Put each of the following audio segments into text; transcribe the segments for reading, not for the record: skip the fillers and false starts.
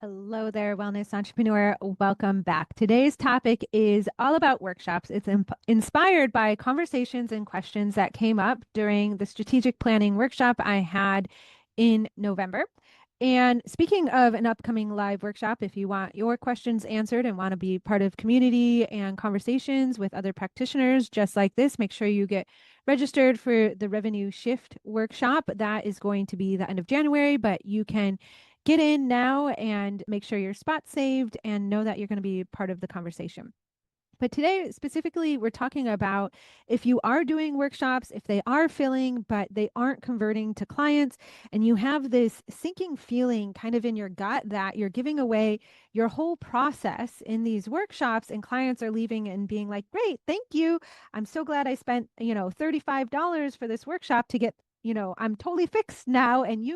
Hello there, wellness entrepreneur. Welcome back. Today's topic is all about workshops. It's inspired by conversations and questions that came up during the strategic planning workshop I had in November. And speaking of an upcoming live workshop, if you want your questions answered and want to be part of community and conversations with other practitioners just like this, make sure you get registered for the Revenue Shift workshop. That is going to be the end of January, but you can get in now and make sure your spot's saved and know that you're going to be part of the conversation. But today, specifically, we're talking about if you are doing workshops, if they are filling, but they aren't converting to clients, and you have this sinking feeling kind of in your gut that you're giving away your whole process in these workshops, and clients are leaving and being like, great, thank you. I'm so glad I spent, $35 for this workshop to get I'm totally fixed now. And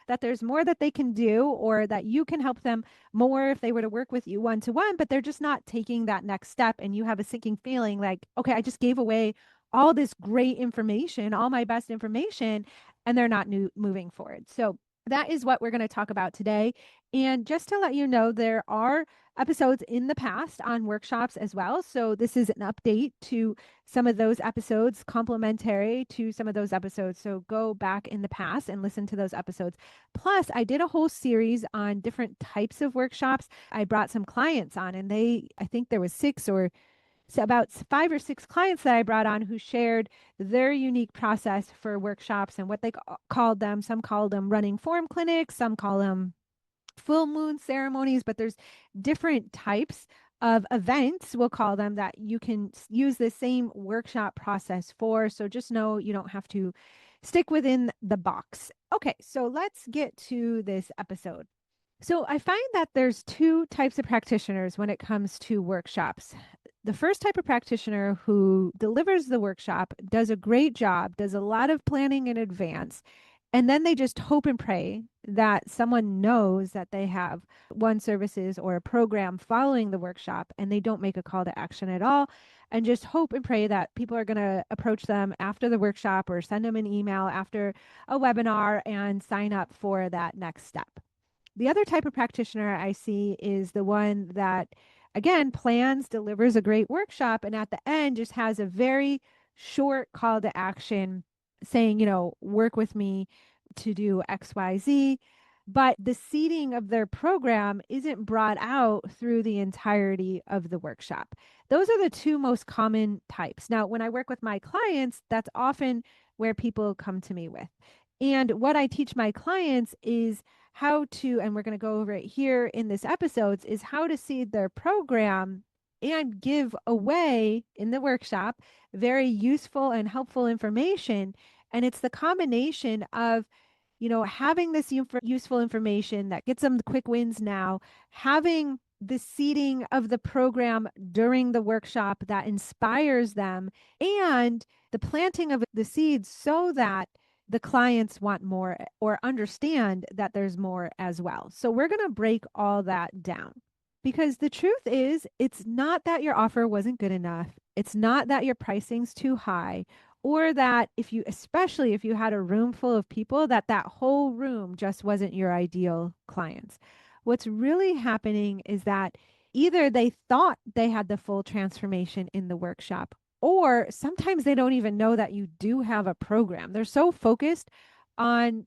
that there's more that they can do or that you can help them more if they were to work with you one to one, but they're just not taking that next step. And you have a sinking feeling like, okay, I just gave away all this great information, all my best information, and they're not moving forward. So that is what we're going to talk about today. And just to let you know, there are episodes in the past on workshops as well. So this is an update to some of those episodes, complementary to some of those episodes. So go back in the past and listen to those episodes. Plus, I did a whole series on different types of workshops. I brought some clients on, and I think there was about 5 or 6 clients that I brought on who shared their unique process for workshops and what they called them. Some called them running form clinics, some call them full moon ceremonies, but there's different types of events, we'll call them, that you can use the same workshop process for. So just know you don't have to stick within the box. Okay, so let's get to this episode. So I find that there's two types of practitioners when it comes to workshops. The first type of practitioner who delivers the workshop does a great job, does a lot of planning in advance, and then they just hope and pray that someone knows that they have one services or a program following the workshop, and they don't make a call to action at all, and just hope and pray that people are going to approach them after the workshop or send them an email after a webinar and sign up for that next step. The other type of practitioner I see is the one that, again, plans, delivers a great workshop, and at the end just has a very short call to action saying, work with me to do XYZ. But the seeding of their program isn't brought out through the entirety of the workshop. Those are the two most common types. Now, when I work with my clients, that's often where people come to me with. And what I teach my clients is how to, and we're going to go over it here in this episode, is how to seed their program and give away in the workshop very useful and helpful information. And it's the combination of, having this useful information that gets them the quick wins now, having the seeding of the program during the workshop that inspires them, and the planting of the seeds so that the clients want more or understand that there's more as well. So we're going to break all that down because the truth is, it's not that your offer wasn't good enough. It's not that your pricing's too high, or that especially if you had a room full of people, that whole room just wasn't your ideal clients. What's really happening is that either they thought they had the full transformation in the workshop, or sometimes they don't even know that you do have a program. They're so focused on,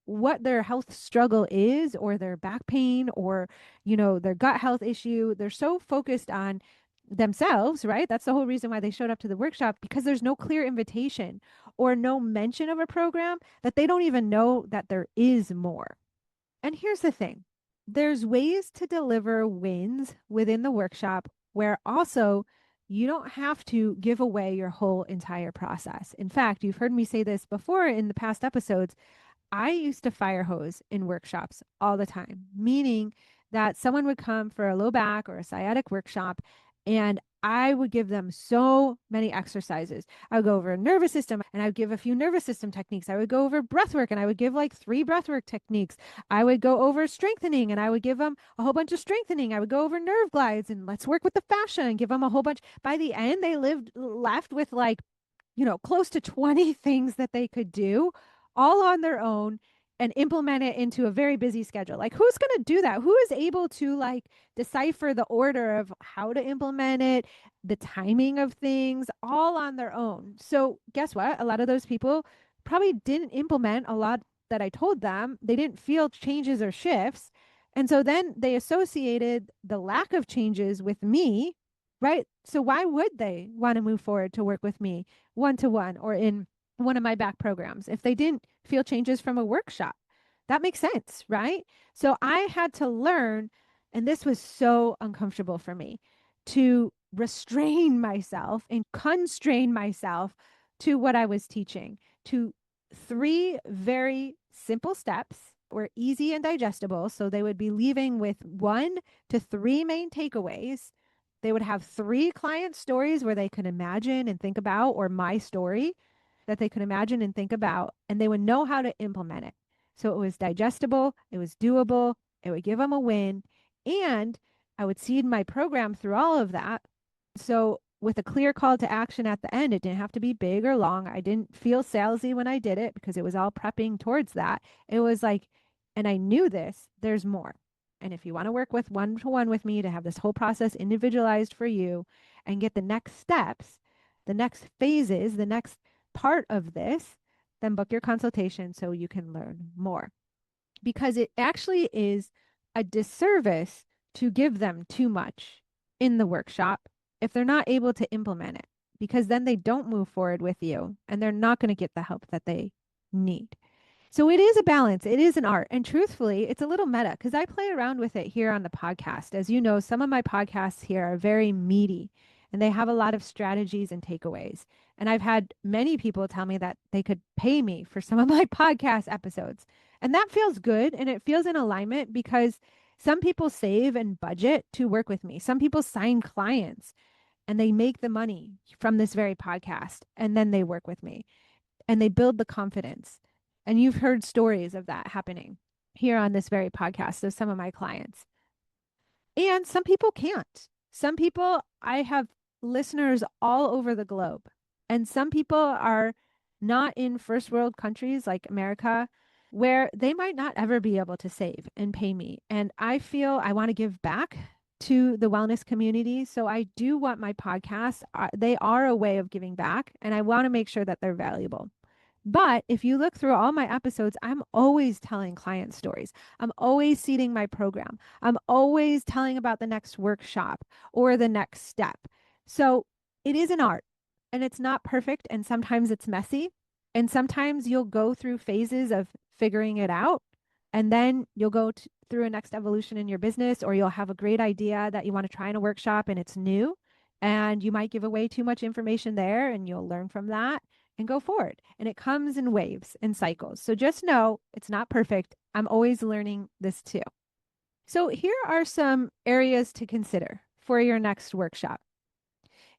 what their health struggle is, or their back pain, or, their gut health issue. They're so focused on themselves, right? That's the whole reason why they showed up to the workshop, because there's no clear invitation or no mention of a program, that they don't even know that there is more. And here's the thing. There's ways to deliver wins within the workshop where also you don't have to give away your whole entire process. In fact, you've heard me say this before in the past episodes. I used to fire hose in workshops all the time, meaning that someone would come for a low back or a sciatic workshop, and I would give them so many exercises. I would go over nervous system, and I would give a few nervous system techniques. I would go over breath work, and I would give like 3 breath work techniques. I would go over strengthening, and I would give them a whole bunch of strengthening. I would go over nerve glides, and let's work with the fascia and give them a whole bunch. By the end, they left with like, close to 20 things that they could do all on their own. and implement it into a very busy schedule. Like, who's going to do that? Who is able to like decipher the order of how to implement it, the timing of things all on their own? So, guess what? A lot of those people probably didn't implement a lot that I told them. They didn't feel changes or shifts. And so then they associated the lack of changes with me, right? So why would they want to move forward to work with me one to one or in one of my back programs if they didn't feel changes from a workshop? That makes sense, right? So I had to learn, and this was so uncomfortable for me, to restrain myself and constrain myself to what I was teaching, to three very simple steps were easy and digestible. So they would be leaving with 1 to 3 main takeaways. They would have 3 client stories where they could imagine and think about, or my story that they could imagine and think about, and they would know how to implement it. So it was digestible, it was doable, it would give them a win, and I would seed my program through all of that. So with a clear call to action at the end, it didn't have to be big or long. I didn't feel salesy when I did it because it was all prepping towards that. It was like, and I knew this, there's more. And if you want to work with one to one with me to have this whole process individualized for you and get the next steps, the next phases, the next part of this, then book your consultation so you can learn more. Because it actually is a disservice to give them too much in the workshop if they're not able to implement it, because then they don't move forward with you and they're not going to get the help that they need. So it is a balance. It is an art. And truthfully, it's a little meta because I play around with it here on the podcast. As you know, some of my podcasts here are very meaty and they have a lot of strategies and takeaways. And I've had many people tell me that they could pay me for some of my podcast episodes. And that feels good and it feels in alignment because some people save and budget to work with me. Some people sign clients and they make the money from this very podcast and then they work with me and they build the confidence. And you've heard stories of that happening here on this very podcast of some of my clients. And some people can't. Some people, I have listeners all over the globe. And some people are not in first world countries like America, where they might not ever be able to save and pay me. And I feel I want to give back to the wellness community. So I do want my podcasts, they are a way of giving back. And I want to make sure that they're valuable. But if you look through all my episodes, I'm always telling client stories. I'm always seeding my program. I'm always telling about the next workshop or the next step. So it is an art and it's not perfect. And sometimes it's messy. And sometimes you'll go through phases of figuring it out. And then you'll go through a next evolution in your business, or you'll have a great idea that you want to try in a workshop and it's new. And you might give away too much information there and you'll learn from that and go forward. And it comes in waves and cycles. So just know it's not perfect. I'm always learning this too. So here are some areas to consider for your next workshop.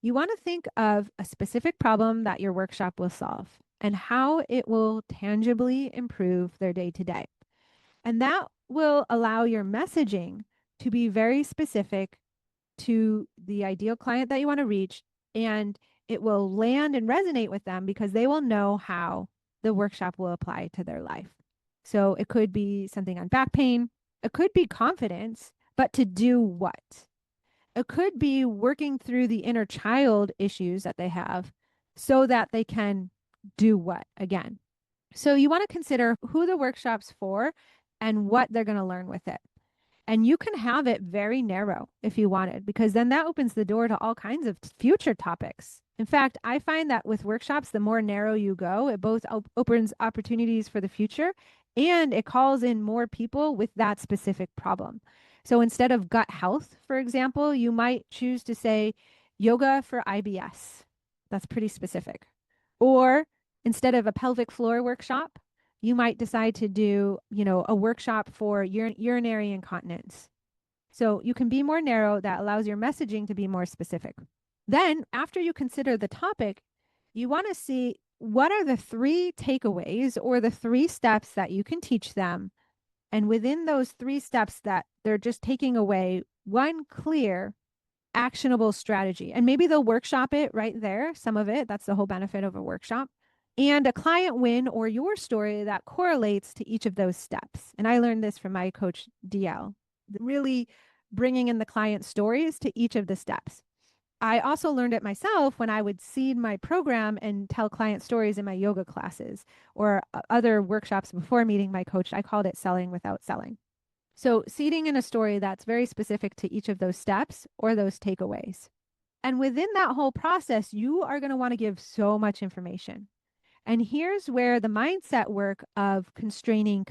You want to think of a specific problem that your workshop will solve and how it will tangibly improve their day to day. And that will allow your messaging to be very specific to the ideal client that you want to reach, and it will land and resonate with them because they will know how the workshop will apply to their life. So it could be something on back pain. It could be confidence, but to do what? It could be working through the inner child issues that they have so that they can do what again? So you want to consider who the workshop's for and what they're going to learn with it. And you can have it very narrow if you wanted, because then that opens the door to all kinds of future topics. In fact, I find that with workshops, the more narrow you go, it both opens opportunities for the future and it calls in more people with that specific problem. So instead of gut health, for example, you might choose to say yoga for IBS. That's pretty specific. Or instead of a pelvic floor workshop, you might decide to do, a workshop for urinary incontinence. So you can be more narrow. That allows your messaging to be more specific. Then after you consider the topic, you want to see what are the 3 takeaways or the 3 steps that you can teach them. And within those 3 steps that they're just taking away one clear, actionable strategy. And maybe they'll workshop it right there, some of it. That's the whole benefit of a workshop. and a client win or your story that correlates to each of those steps. And I learned this from my coach, DL, really bringing in the client stories to each of the steps. I also learned it myself when I would seed my program and tell client stories in my yoga classes or other workshops before meeting my coach. I called it selling without selling. So, seeding in a story that's very specific to each of those steps or those takeaways. And within that whole process, you are going to want to give so much information. And here's where the mindset work of constraining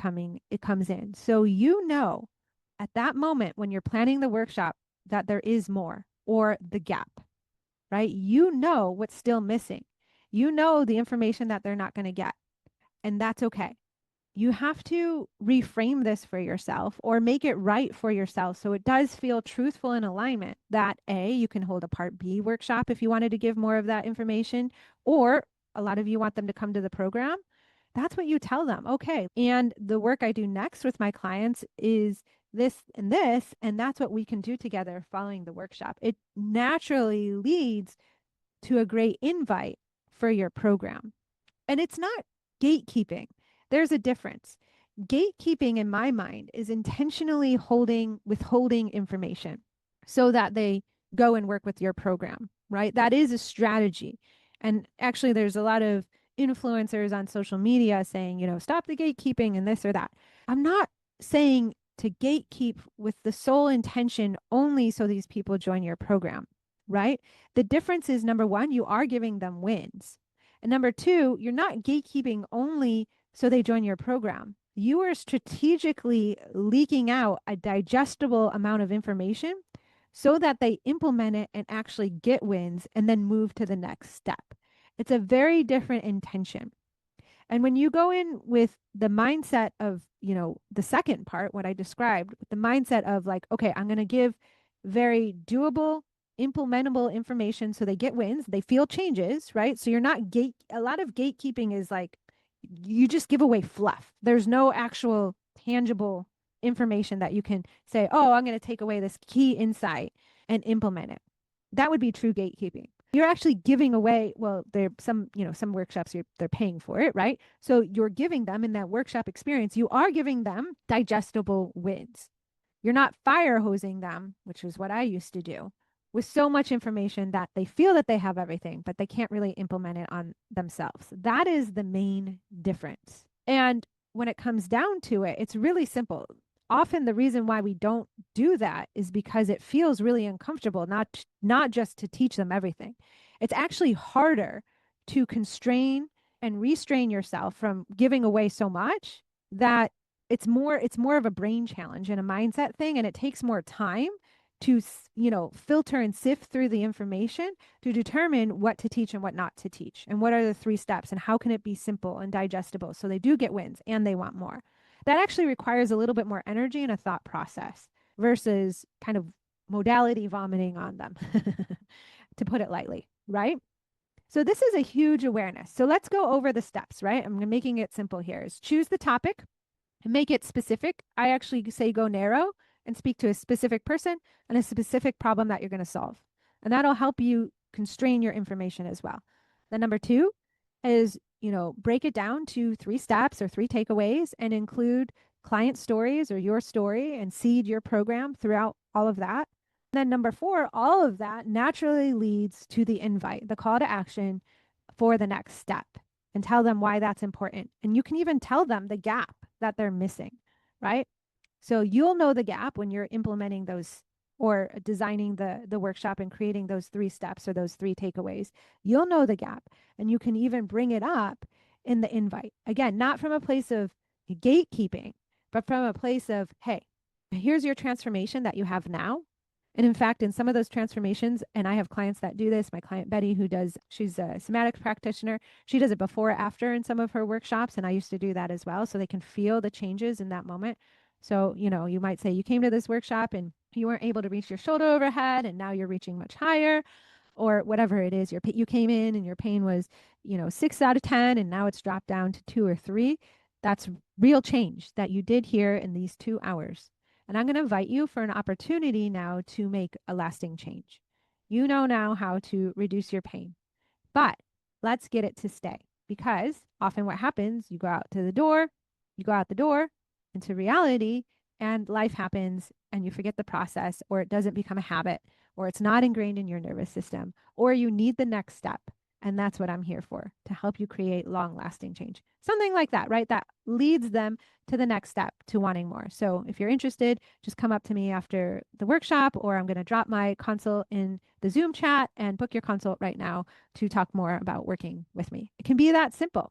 it comes in. So you know at that moment when you're planning the workshop that there is more or the gap, right? You know what's still missing. You know the information that they're not going to get, and that's okay. You have to reframe this for yourself or make it right for yourself so it does feel truthful in alignment that A, you can hold a part B workshop if you wanted to give more of that information, or a lot of you want them to come to the program. That's what you tell them. Okay. And the work I do next with my clients is this, and that's what we can do together following the workshop. It naturally leads to a great invite for your program. And it's not gatekeeping. There's a difference. Gatekeeping, in my mind, is intentionally withholding information so that they go and work with your program, right? That is a strategy. And actually, there's a lot of influencers on social media saying, stop the gatekeeping and this or that. I'm not saying to gatekeep with the sole intention only so these people join your program, right? The difference is number one, you are giving them wins. And number two, you're not gatekeeping only so they join your program. You are strategically leaking out a digestible amount of information so that they implement it and actually get wins and then move to the next step. It's a very different intention. And when you go in with the mindset of, the second part, what I described, with the mindset of like, okay, I'm going to give very doable, implementable information so they get wins, they feel changes, right? So you're not a lot of gatekeeping is like you just give away fluff. There's no actual tangible information that you can say, oh, I'm going to take away this key insight and implement it. That would be true gatekeeping. You're actually giving away, well, there some workshops they're paying for it, right? So you're giving them in that workshop experience, you are giving them digestible wins. You're not fire hosing them, which is what I used to do, with so much information that they feel that they have everything, but they can't really implement it on themselves. That is the main difference. And when it comes down to it, it's really simple. Often the reason why we don't do that is because it feels really uncomfortable, not just to teach them everything. It's actually harder to constrain and restrain yourself from giving away so much that it's more of a brain challenge and a mindset thing, and it takes more time to filter and sift through the information to determine what to teach and what not to teach, and what are the three steps and how can it be simple and digestible so they do get wins and they want more. That actually requires a little bit more energy and a thought process versus kind of modality vomiting on them, to put it lightly, right? So this is a huge awareness. So let's go over the steps, right? I'm making it simple here. Is choose the topic and make it specific. I actually say go narrow and speak to a specific person and a specific problem that you're going to solve. And that'll help you constrain your information as well. Then number two is, break it down to three steps or three takeaways and include client stories or your story and seed your program throughout all of that. Then number four, all of that naturally leads to the invite, the call to action for the next step, and tell them why that's important. And you can even tell them the gap that they're missing, right? So you'll know the gap when you're implementing those or designing the workshop and creating those three steps or those three takeaways. You'll know the gap, and you can even bring it up in the invite. Again, not from a place of gatekeeping, but from a place of, hey, here's your transformation that you have now. And in fact, in some of those transformations, and I have clients that do this, my client Betty, she's a somatic practitioner. She does it before, after in some of her workshops. And I used to do that as well. So they can feel the changes in that moment. So, you might say you came to this workshop and you weren't able to reach your shoulder overhead, and now you're reaching much higher, or whatever it is. You came in and your pain was, 6 out of 10, and now it's dropped down to 2 or 3. That's real change that you did here in these 2 hours. And I'm going to invite you for an opportunity now to make a lasting change. You know now how to reduce your pain, but let's get it to stay, because often what happens, you go out the door into reality, and life happens and you forget the process, or it doesn't become a habit, or it's not ingrained in your nervous system, or you need the next step. And that's what I'm here for, to help you create long lasting change. Something like that, right? That leads them to the next step, to wanting more. So if you're interested, just come up to me after the workshop, or I'm going to drop my consult in the Zoom chat and book your consult right now to talk more about working with me. It can be that simple.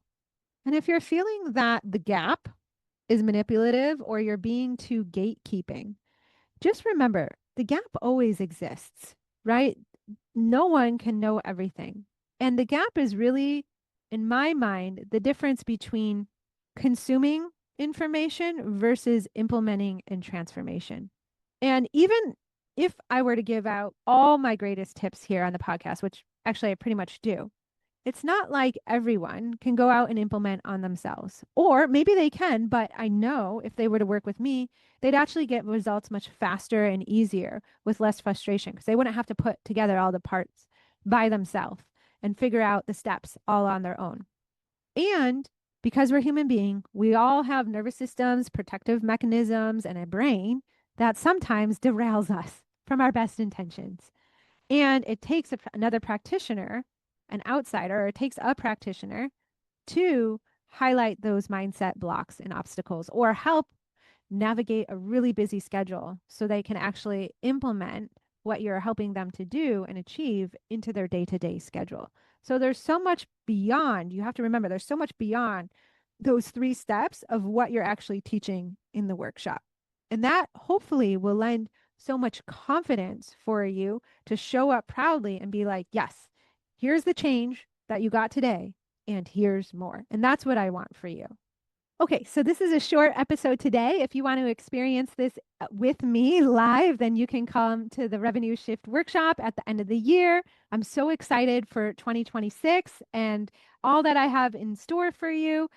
And if you're feeling that the gap is manipulative or you're being too gatekeeping, just remember the gap always exists, right? No one can know everything. And the gap is really, in my mind, the difference between consuming information versus implementing and transformation. And even if I were to give out all my greatest tips here on the podcast, which actually I pretty much do, it's not like everyone can go out and implement on themselves. Or maybe they can, but I know if they were to work with me, they'd actually get results much faster and easier with less frustration, because they wouldn't have to put together all the parts by themselves and figure out the steps all on their own. And because we're human beings, we all have nervous systems, protective mechanisms, and a brain that sometimes derails us from our best intentions. And it takes another practitioner, an outsider, or it takes a practitioner to highlight those mindset blocks and obstacles, or help navigate a really busy schedule so they can actually implement what you're helping them to do and achieve into their day-to-day schedule. So there's so much beyond, you have to remember, there's so much beyond those 3 steps of what you're actually teaching in the workshop. And that hopefully will lend so much confidence for you to show up proudly and be like, yes, here's the change that you got today, and here's more. And that's what I want for you. Okay, so this is a short episode today. If you want to experience this with me live, then you can come to the Revenue Shift Workshop at the end of the year. I'm so excited for 2026 and all that I have in store for you.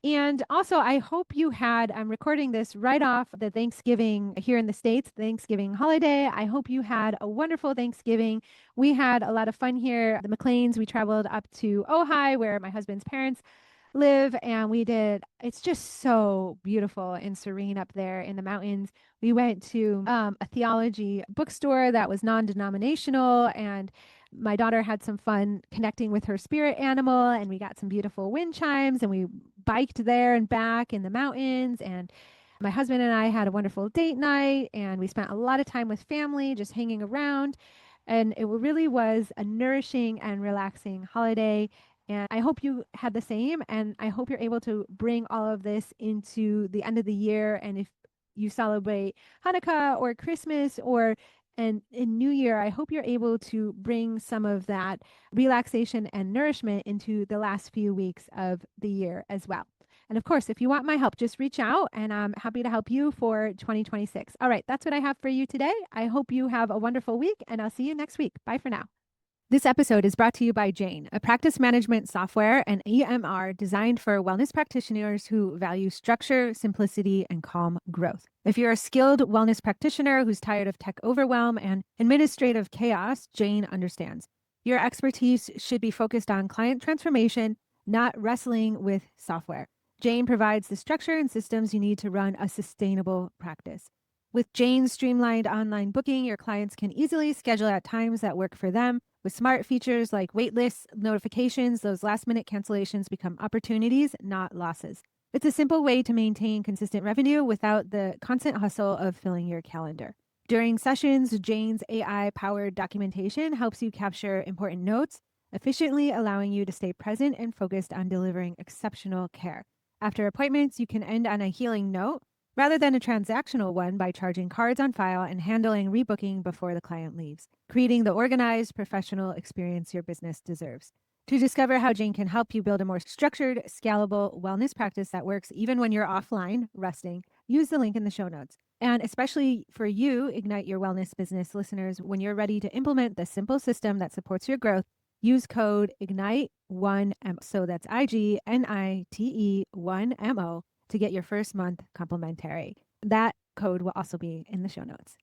And also, I hope you had, I'm recording this right off the Thanksgiving here in the States, Thanksgiving holiday. I hope you had a wonderful Thanksgiving. We had a lot of fun here. The McLeans, we traveled up to Ojai, where my husband's parents live, and it's just so beautiful and serene up there in the mountains. We went to a theology bookstore that was non-denominational, and my daughter had some fun connecting with her spirit animal, and we got some beautiful wind chimes, and we biked there and back in the mountains, and my husband and I had a wonderful date night, and we spent a lot of time with family just hanging around, and it really was a nourishing and relaxing holiday. And I hope you had the same. And I hope you're able to bring all of this into the end of the year. And if you celebrate Hanukkah or Christmas or and in New Year, I hope you're able to bring some of that relaxation and nourishment into the last few weeks of the year as well. And of course, if you want my help, just reach out and I'm happy to help you for 2026. All right, that's what I have for you today. I hope you have a wonderful week, and I'll see you next week. Bye for now. This episode is brought to you by Jane, a practice management software and EMR designed for wellness practitioners who value structure, simplicity, and calm growth. If you're a skilled wellness practitioner who's tired of tech overwhelm and administrative chaos, Jane understands. Your expertise should be focused on client transformation, not wrestling with software. Jane provides the structure and systems you need to run a sustainable practice. With Jane's streamlined online booking, your clients can easily schedule at times that work for them. With smart features like waitlist notifications, those last-minute cancellations become opportunities, not losses. It's a simple way to maintain consistent revenue without the constant hustle of filling your calendar. During sessions, Jane's AI-powered documentation helps you capture important notes, efficiently allowing you to stay present and focused on delivering exceptional care. After appointments, you can end on a healing note rather than a transactional one by charging cards on file and handling rebooking before the client leaves, creating the organized, professional experience your business deserves. To discover how Jane can help you build a more structured, scalable wellness practice that works even when you're offline, resting, use the link in the show notes. And especially for you, Ignite Your Wellness Business listeners, when you're ready to implement the simple system that supports your growth, use code IGNITE1MO. So that's IGNITE1MO to get your first month complimentary. That code will also be in the show notes.